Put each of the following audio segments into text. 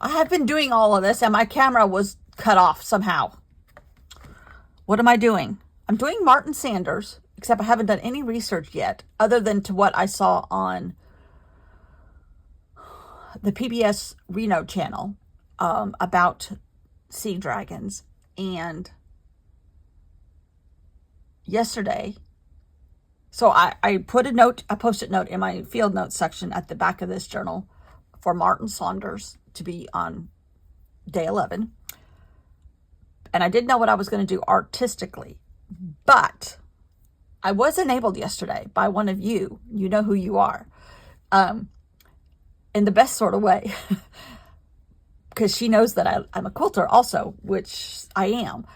I have been doing all of this and my camera was cut off somehow. What am I doing? I'm doing Martin Sanders, except I haven't done any research yet other than to what I saw on the PBS Reno channel about sea dragons. And yesterday, so I put a post-it note in my field notes section at the back of this journal for Martin Saunders to be on day 11. And I didn't know what I was going to do artistically, but I was enabled yesterday by one of you. You know who you are, in the best sort of way, because she knows that I'm a quilter also, which I am.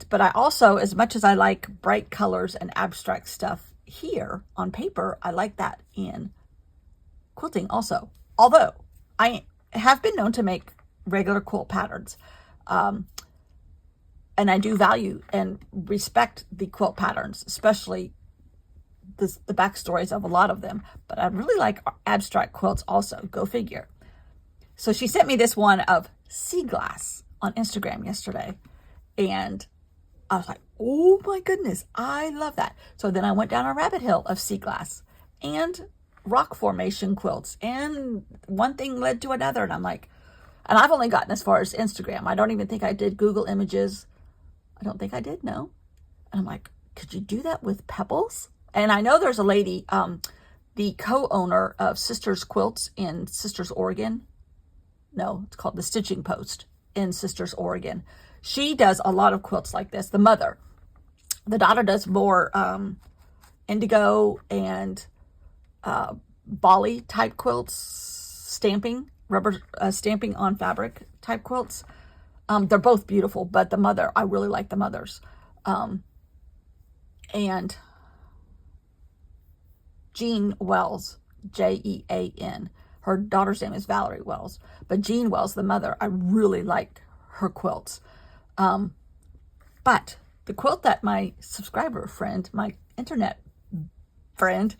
But I also, as much as I like bright colors and abstract stuff here on paper, I like that in quilting also. Although I have been known to make regular quilt patterns. And I do value and respect the quilt patterns, especially the backstories of a lot of them. But I really like abstract quilts also. Go figure. So she sent me this one of sea glass on Instagram yesterday. And I was like, oh my goodness, I love that. So then I went down a rabbit hole of sea glass and rock formation quilts. And one thing led to another. And I'm like, and I've only gotten as far as Instagram. I don't even think I did Google Images. I don't think I did, no. And I'm like, could you do that with pebbles? And I know there's a lady, the co-owner of Sisters Quilts in Sisters, Oregon. No, it's called the Stitching Post in Sisters, Oregon. She does a lot of quilts like this, the mother. The daughter does more indigo and Bali type quilts, stamping, rubber stamping on fabric type quilts. They're both beautiful, but the mother, I really like the mothers. And Jean Wells, Jean. Her daughter's name is Valerie Wells. But Jean Wells, the mother, I really like her quilts. But the quilt that my subscriber friend, my internet friend,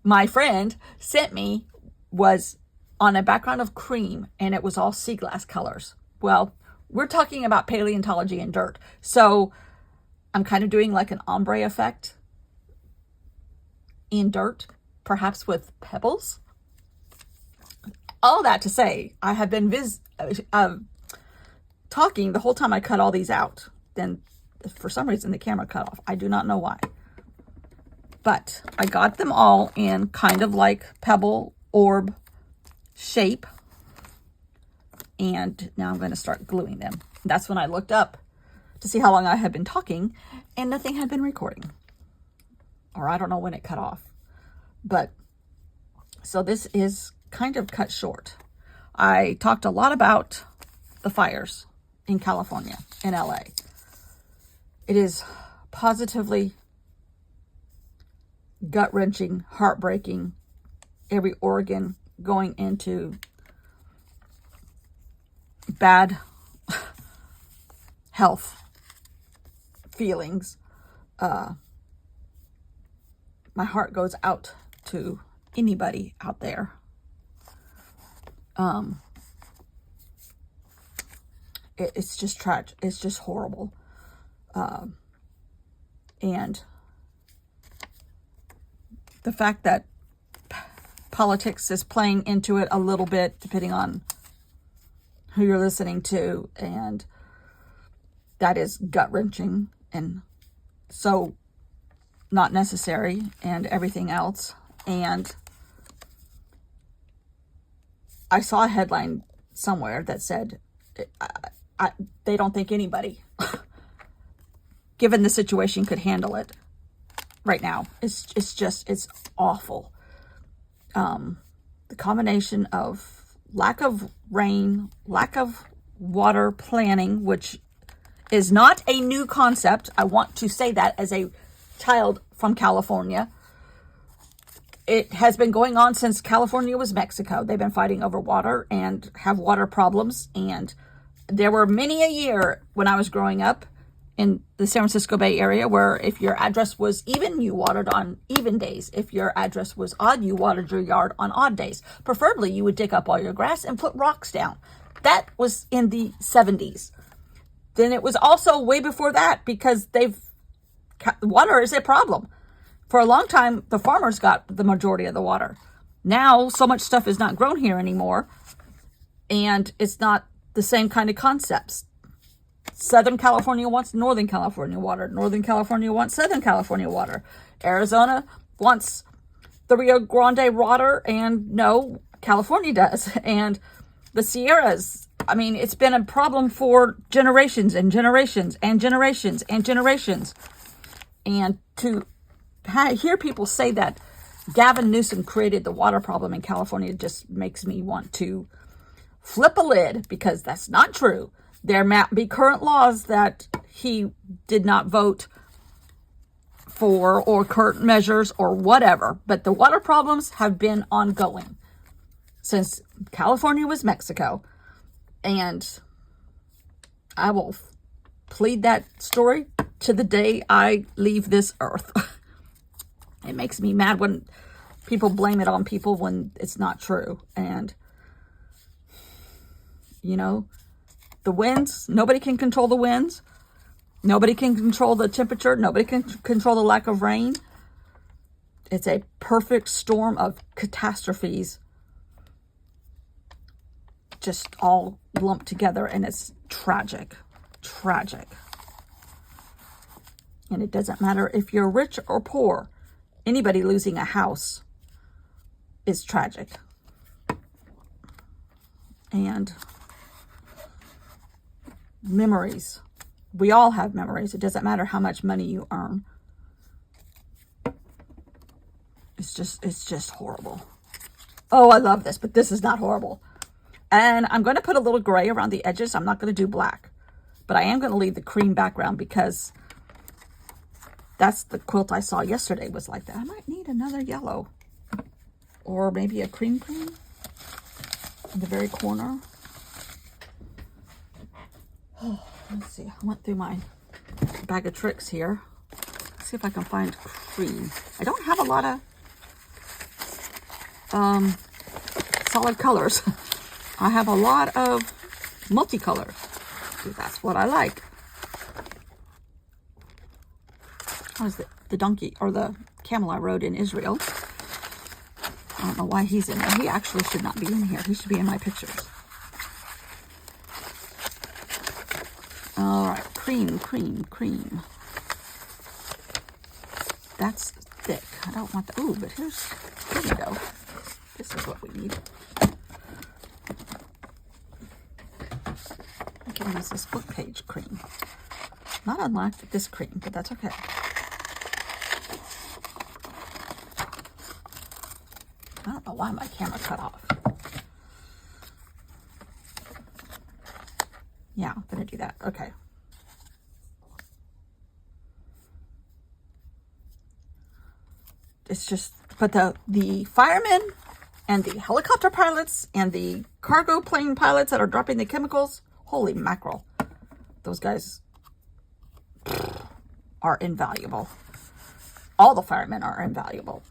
my friend sent me was on a background of cream, and it was all sea glass colors. Well, we're talking about paleontology and dirt. So I'm kind of doing like an ombre effect in dirt, perhaps with pebbles. All that to say, I have been talking the whole time I cut all these out. Then for some reason the camera cut off. I do not know why. But I got them all in kind of like pebble orb shape. And now I'm going to start gluing them. That's when I looked up to see how long I had been talking, and nothing had been recording. Or I don't know when it cut off. But, so this is kind of cut short. I talked a lot about the fires in California, in LA. It is positively gut-wrenching, heartbreaking. Every organ going into bad health feelings. My heart goes out to anybody out there. It's just tragic. It's just horrible. And the fact that politics is playing into it a little bit, depending on who you're listening to, and that is gut-wrenching and so not necessary, and everything else. And I saw a headline somewhere that said they don't think anybody, given the situation, could handle it right now. It's awful. The combination of lack of rain, lack of water planning, which is not a new concept. I want to say that as a child from California. It has been going on since California was Mexico. They've been fighting over water and have water problems. And there were many a year when I was growing up in the San Francisco Bay Area where if your address was even, you watered on even days. If your address was odd, you watered your yard on odd days. Preferably, you would dig up all your grass and put rocks down. that was in the 70s. Then it was also way before that, because water is a problem. For a long time, the farmers got the majority of the water. Now, so much stuff is not grown here anymore, and it's not the same kind of concepts. Southern California wants Northern California water. Northern California wants Southern California water. Arizona wants the Rio Grande water, and no, California does. And the Sierras, I mean, it's been a problem for generations and generations and generations and generations. And to hear people say that Gavin Newsom created the water problem in California just makes me want to flip a lid, because that's not true. There might be current laws that he did not vote for, or current measures or whatever, but the water problems have been ongoing since California was Mexico. And I will plead that story to the day I leave this earth. It makes me mad when people blame it on people when it's not true. And, you know, the winds, nobody can control the winds. Nobody can control the temperature. Nobody can control the lack of rain. It's a perfect storm of catastrophes, just all lumped together, and it's tragic. Tragic. And it doesn't matter if you're rich or poor. Anybody losing a house is tragic. And memories. We all have memories. It doesn't matter how much money you earn. It's just horrible. Oh, I love this, but this is not horrible. And I'm going to put a little gray around the edges. I'm not going to do black, but I am going to leave the cream background, because that's the quilt I saw yesterday was like that. I might need another yellow, or maybe a cream in the very corner. Oh, let's see. I went through my bag of tricks here. Let's see if I can find cream. I don't have a lot of solid colors. I have a lot of multicolor. That's what I like. What is the donkey or the camel I rode in Israel? I don't know why he's in there. He actually should not be in here. He should be in my pictures. All right, cream. That's thick. I don't want the, ooh, but here we go. This is what we need. I can use this book page cream. Not unlike this cream, but that's okay. I don't know why my camera cut off. Yeah, I'm gonna do that. Okay. It's just, but the firemen and the helicopter pilots and the cargo plane pilots that are dropping the chemicals, holy mackerel. Those guys are invaluable. All the firemen are invaluable.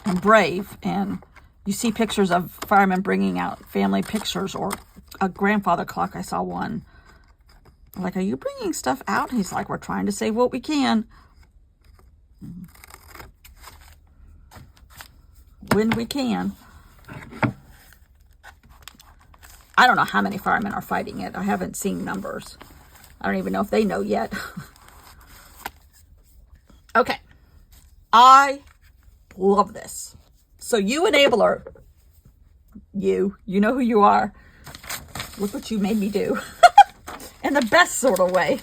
And brave. And you see pictures of firemen bringing out family pictures, or a grandfather clock. I saw one. Like, are you bringing stuff out? He's like, we're trying to save what we can. When we can. I don't know how many firemen are fighting it. I haven't seen numbers. I don't even know if they know yet. Okay. I love this. So you enabler, you know who you are. Look what you made me do. In the best sort of way.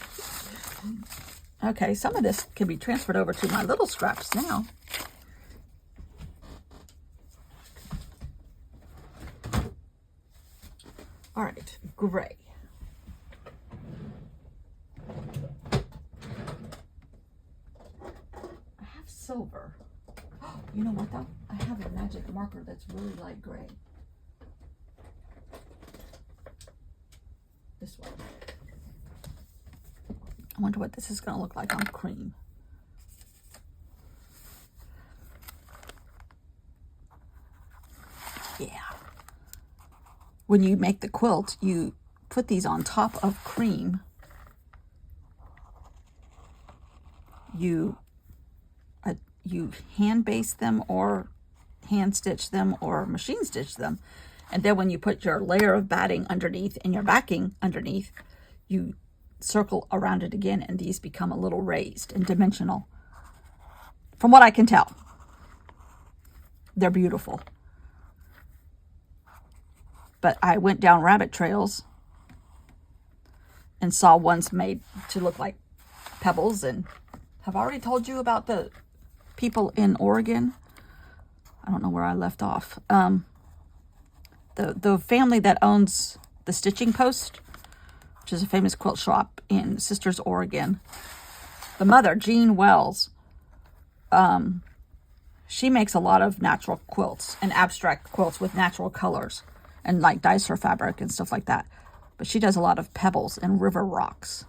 Okay, some of this can be transferred over to my little scraps now. All right, gray. I have silver. You know what though? I have a magic marker that's really light gray. This one. I wonder what this is going to look like on cream. when you make the quilt, you put these on top of cream. You hand baste them or hand stitch them or machine stitch them. And then when you put your layer of batting underneath and your backing underneath, you circle around it again, and these become a little raised and dimensional. From what I can tell, they're beautiful. But I went down rabbit trails and saw ones made to look like pebbles, and have already told you about the people in Oregon. I don't know where I left off. The family that owns the Stitching Post, which is a famous quilt shop in Sisters, Oregon. The mother, Jean Wells, she makes a lot of natural quilts and abstract quilts with natural colors and like dyes her fabric and stuff like that. But she does a lot of pebbles and river rocks.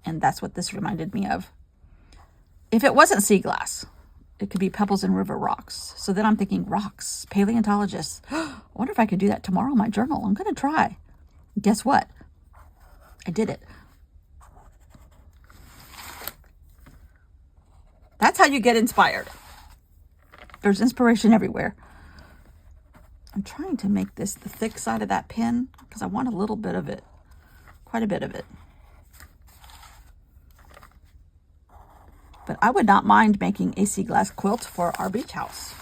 And that's what this reminded me of. If it wasn't sea glass, it could be pebbles and river rocks. So then I'm thinking rocks, paleontologists. I wonder if I could do that tomorrow in my journal. I'm going to try. Guess what? I did it. That's how you get inspired. There's inspiration everywhere. I'm trying to make this the thick side of that pin because I want a little bit of it, quite a bit of it. But I would not mind making a sea glass quilt for our beach house.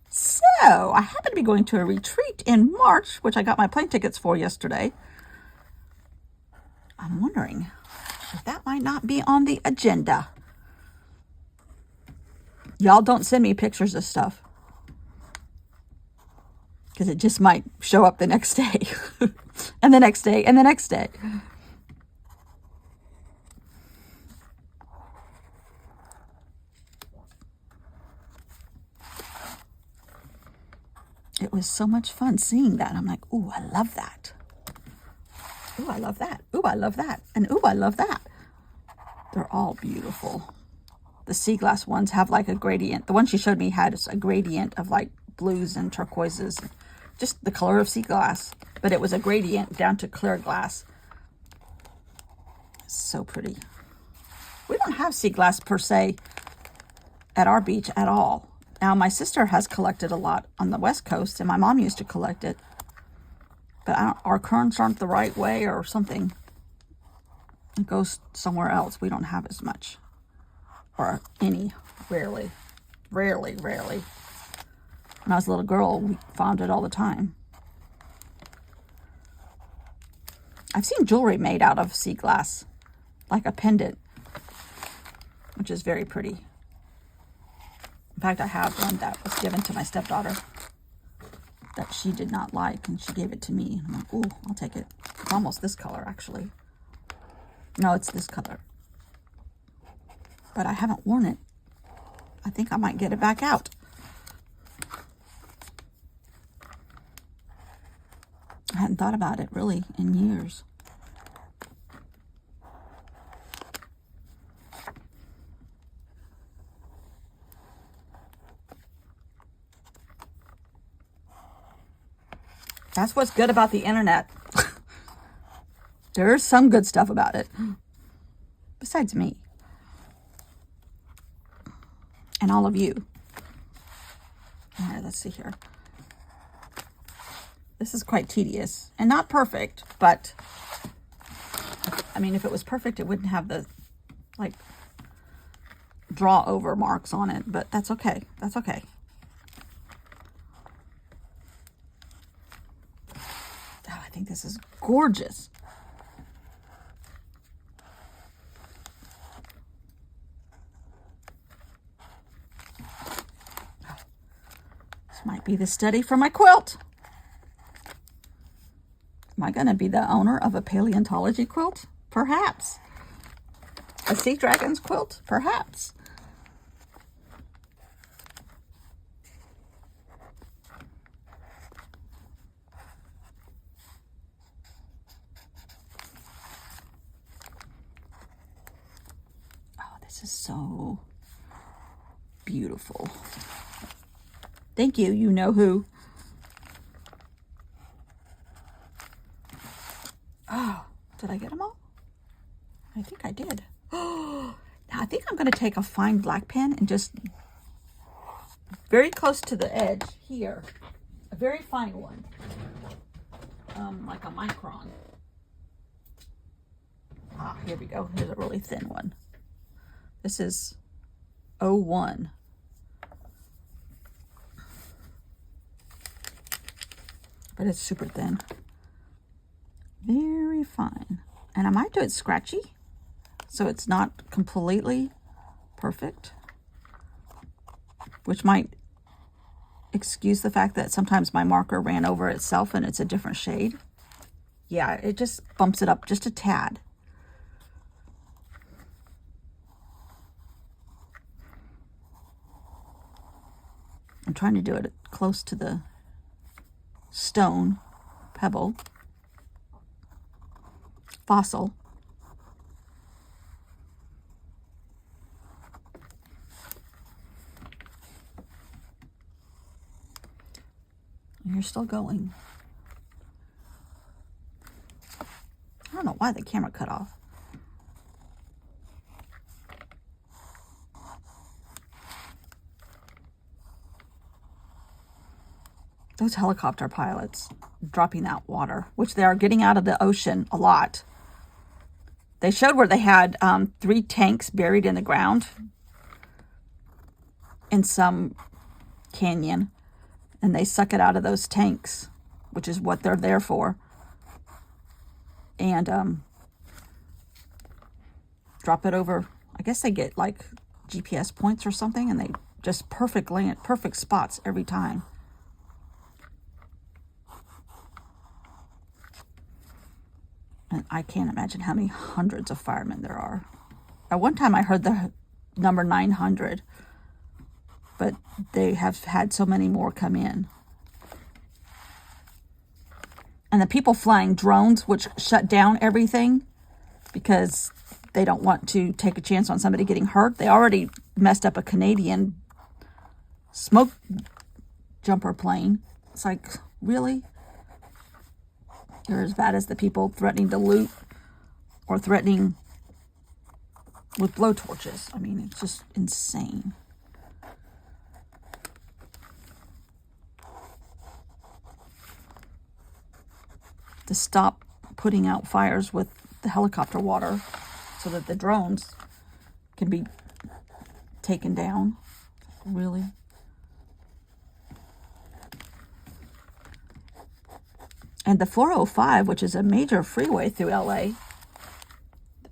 So I happen to be going to a retreat in March, which I got my plane tickets for yesterday. I'm wondering if that might not be on the agenda. Y'all don't send me pictures of stuff, because it just might show up the next day and the next day and the next day. It was so much fun seeing that. I'm like, ooh, I love that. Ooh, I love that. Ooh, I love that. And ooh, I love that. They're all beautiful. The sea glass ones have like a gradient. The one she showed me had a gradient of like blues and turquoises. Just the color of sea glass. But it was a gradient down to clear glass. So pretty. We don't have sea glass per se at our beach at all. Now, my sister has collected a lot on the West Coast, and my mom used to collect it. But our currents aren't the right way or something. It goes somewhere else. We don't have as much. Or any. Rarely. Rarely. When I was a little girl, we found it all the time. I've seen jewelry made out of sea glass. Like a pendant. Which is very pretty. In fact, I have one that was given to my stepdaughter that she did not like, and she gave it to me. I'm like, ooh, I'll take it. It's almost this color, actually. No, it's this color. But I haven't worn it. I think I might get it back out. I hadn't thought about it, really, in years. That's what's good about the internet. There's some good stuff about it. Besides me. And all of you. All right, let's see here. This is quite tedious. And not perfect, but... I mean, if it was perfect, it wouldn't have the, like, draw over marks on it. But that's okay. That's okay. I think this is gorgeous. This might be the study for my quilt. Am I going to be the owner of a paleontology quilt? Perhaps. A sea dragons quilt? Perhaps. This is so beautiful. Thank you, you know who. Did I get them all? I think I did. Oh, now I think I'm going to take a fine black pen and just very close to the edge here, a very fine one, like a micron. Ah, here we go. Here's a really thin one. This is 01. But it's super thin. Very fine. And I might do it scratchy, so it's not completely perfect, which might excuse the fact that sometimes my marker ran over itself and it's a different shade. Yeah, it just bumps it up just a tad. I'm trying to do it close to the stone, pebble, fossil. You're still going. I don't know why the camera cut off. Those helicopter pilots dropping that water, which they are getting out of the ocean a lot. They showed where they had 3 tanks buried in the ground in some canyon, and they suck it out of those tanks, which is what they're there for, and drop it over. I guess they get like GPS points or something, and they just perfect spots every time. And I can't imagine how many hundreds of firemen there are. At one time I heard the number 900, but they have had so many more come in. And the people flying drones, which shut down everything because they don't want to take a chance on somebody getting hurt. They already messed up a Canadian smoke jumper plane. It's like, really? They're as bad as the people threatening to loot or threatening with blowtorches. I mean, it's just insane. To stop putting out fires with the helicopter water so that the drones can be taken down. Really? And the 405, which is a major freeway through LA,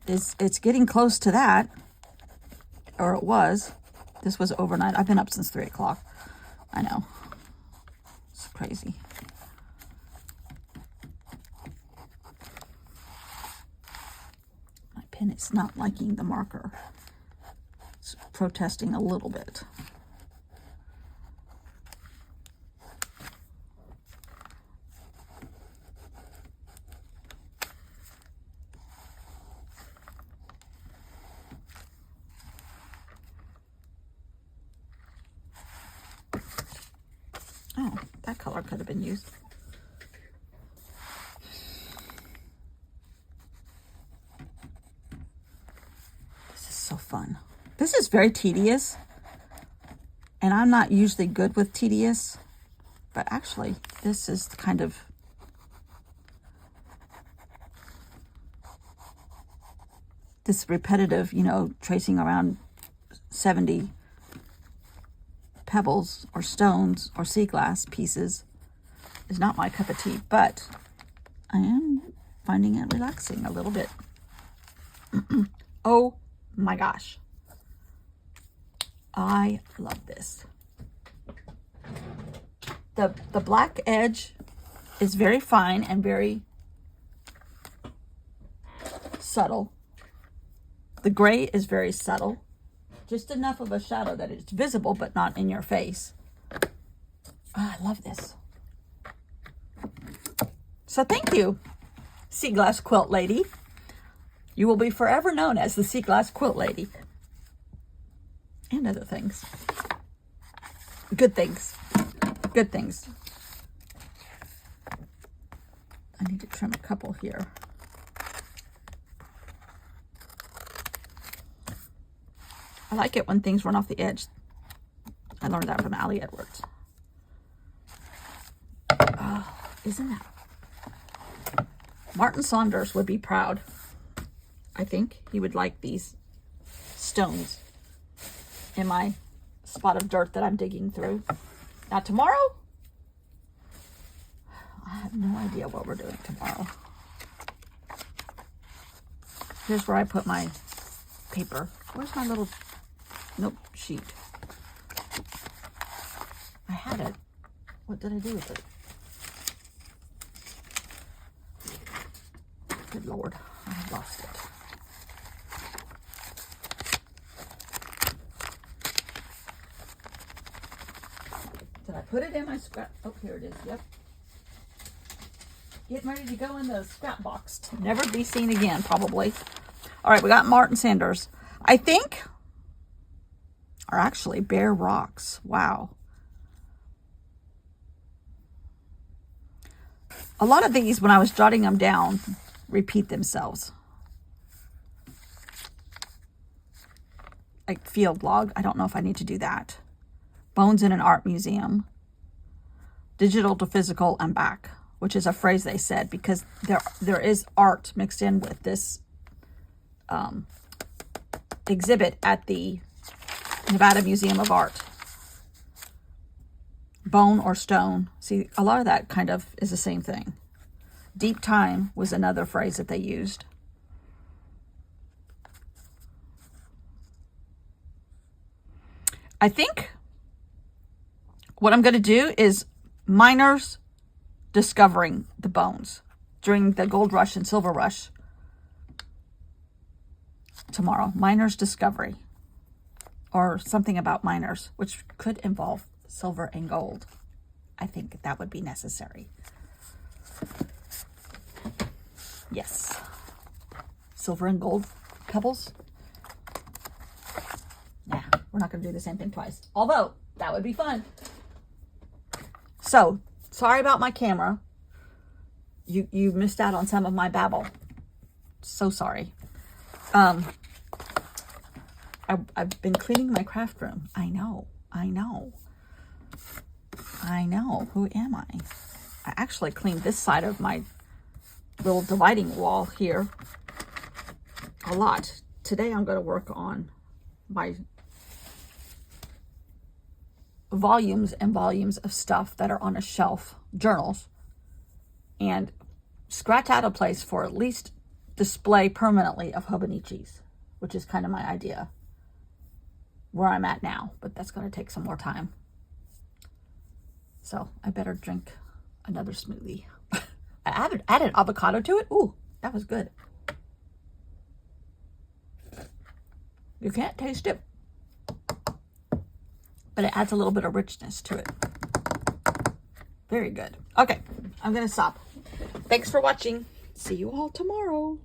it's getting close to that, or it was. This was overnight. I've been up since 3 o'clock. I know. It's crazy. My pen is not liking the marker. It's protesting a little bit. Oh, that color could have been used. This is so fun. This is very tedious. And I'm not usually good with tedious. But actually, this is kind of... this repetitive, tracing around 70 pebbles or stones or sea glass pieces is not my cup of tea, but I am finding it relaxing a little bit. Oh my gosh. I love this. The black edge is very fine and very subtle. The gray is very subtle. Just enough of a shadow that it's visible, but not in your face. Oh, I love this. So thank you, Sea Glass Quilt Lady. You will be forever known as the Sea Glass Quilt Lady. And other things. Good things. Good things. I need to trim a couple here. I like it when things run off the edge. I learned that from Allie Edwards. Oh, isn't that? Martin Saunders would be proud. I think he would like these stones in my spot of dirt that I'm digging through. Now tomorrow, I have no idea what we're doing tomorrow. Here's where I put my paper. Where's my little, nope, sheet. I had it. What did I do with it? Good Lord, I have lost it. Did I put it in my scrap? Oh, here it is. Yep. Getting ready to go in the scrap box to never be seen again, probably. All right, we got Martin Saunders. I think, or actually Bear Rocks. Wow. A lot of these, when I was jotting them down, repeat themselves. Like field log. I don't know if I need to do that. Bones in an art museum. Digital to physical and back, which is a phrase they said because there is art mixed in with this exhibit at the Nevada Museum of Art. Bone or stone. See, a lot of that kind of is the same thing. Deep time was another phrase that they used. I think what I'm going to do is miners discovering the bones during the gold rush and silver rush tomorrow. Miners discovery, or something about miners, which could involve silver and gold. I think that would be necessary. Yes. Silver and gold pebbles. Nah, we're not going to do the same thing twice. Although, that would be fun. So, sorry about my camera. You missed out on some of my babble. So sorry. I've been cleaning my craft room. I know. Who am I? I actually cleaned this side of my little dividing wall here a lot. Today I'm going to work on my volumes and volumes of stuff that are on a shelf, journals, and scratch out a place for at least display permanently of Hobonichis, which is kind of my idea where I'm at now, but that's going to take some more time. So I better drink another smoothie. I added avocado to it. Ooh, that was good. You can't taste it, but it adds a little bit of richness to it. Very good. Okay, I'm going to stop. Thanks for watching. See you all tomorrow.